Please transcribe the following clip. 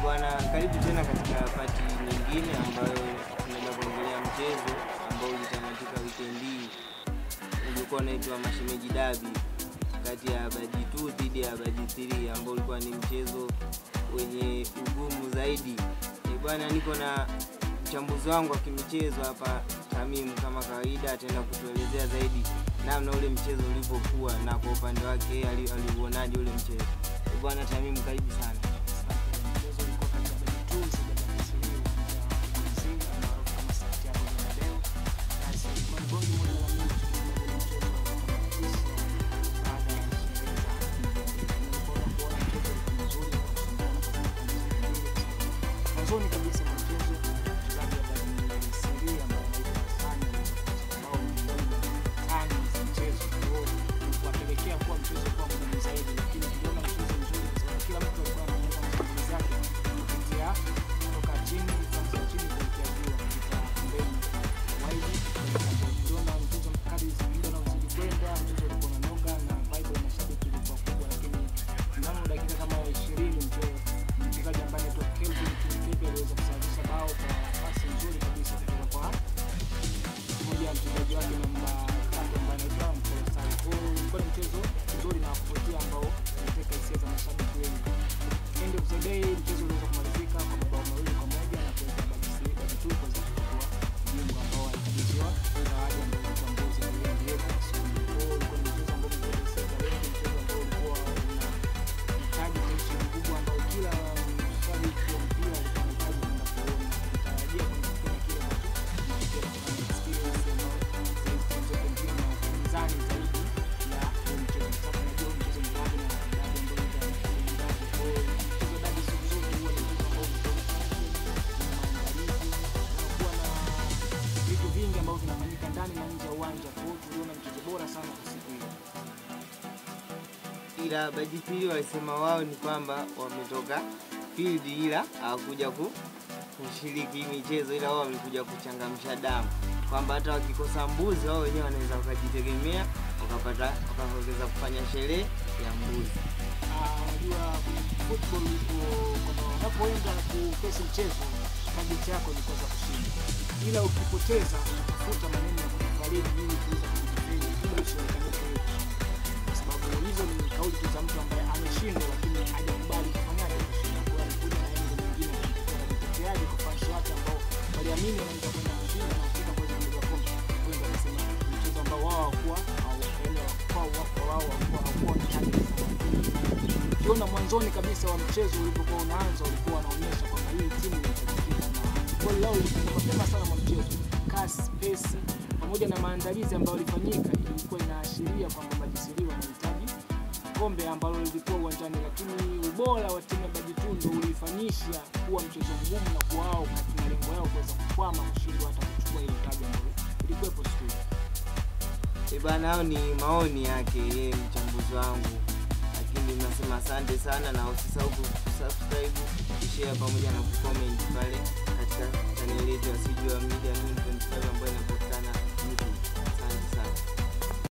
Bwana, karibu tena katika pati nyingine ambayo tunaenda kuongelea mchezo ambao ulitamatika weekend hii. Ulikuwa unaitwa Mashemeji Derby kati ya Baji 2 dhidi ya Baji 3 ambao ulikuwa ni mchezo wenye ugumu zaidi. Bwana, niko na mchambuzi wangu wa kimichezo hapa, Tamim, kama kawaida ataenda kutuelezea zaidi namna ule mchezo ulivyokuwa na kwa upande wake alionaje ule mchezo. Bwana Tamim, karibu sana. Mwanzoni kabisa mchezo klabu ya Baji Serie ambayo ilifanya bao tano za mchezo kuwapelekea kuwa mchezo kwa ngumu zaidi, lakini tuliona mchezo mzuri kwa sababu kila mtu alikuwa anaonyesha nguvu zake kupitia kutoka chini kuanzia chini kuelekea juu katika mbele waidi. Tuliona mchezo mkali zaidi na uzidi kwenda, mchezo ulikuwa unanoga na vibe ya mashabiki ilikuwa kubwa, lakini mnamo dakika kama 20 mchezaji ambaye anaitwa Kelvin aliweza kusababisha bao kwa pasi nzuri kabisa kutoka kwa mmoja mchezaji wake namba 3 ambaye anaitwa Mkolosai. Kwa mchezo mzuri na kuvutia ambao uliteka hisia za mashabiki wengi. End of the day mchezo uliweza kumalizika kwa mabao 2-1 na kuweza Baji 2 kuweza kuchukua ubingwa ambao alikabidhiwa zawadi ambayo ilikuwa mbuzi ya Diego. Kwa mchezo ambao ulikuwa mchezo ambao ulikuwa unahitaji tension kubwa ambao kila mshabiki wa mpira ila Baji 3 walisema wao ni kwamba wametoka field ila hawakuja kushiriki michezo, ila wao wamekuja kuchangamsha damu, kwamba hata wakikosa mbuzi wao wenyewe wanaweza kujitegemea wakaweza kufanya sherehe ya mbuzi. Unajua football unapoenda kufesi mchezo target yako ni kuweza kushinda, ila ukipoteza utafuta maneno ya kufariji ili kuweza kujifanya kile usichokamilika, kwa sababu hizo ni kauli za mtu ambaye ameshindwa lakini hajakubali kufanya kushinda. Kwa hiyo kuna aina nyingine ya kwa fans wake ambao waliamini wanaweza kwenda kushinda na kufika kwenye mchezo wa kombe. Kwenda kusema mchezo ambao wao hawakuwa Kiona mwanzoni kabisa wa mchezo ulipokuwa unaanza ulikuwa unaonyesha kwamba hii timu inatakikana, na kwa leo ilikuwa sana mchezo kasi, pesi pamoja na maandalizi ambayo yalifanyika ilikuwa inaashiria kwamba Baji Serie wanahitaji kombe ambalo lilikuwa uwanjani, lakini ubora wa timu ya Baji 2 ndio ulifanyisha kuwa mchezo mgumu na kuwao katika lengo yao kuweza kukwama kushindwa hata kuchukua ile taji ambayo ilikuwa siku hiyo. Bwana, hao ni maoni yake yeye mchambuzi wangu, lakini nasema asante sana na usisahau kusubscribe, kushare pamoja na kucomment pale katika channel yetu ya Sijua Media 25 ambayo inapatikana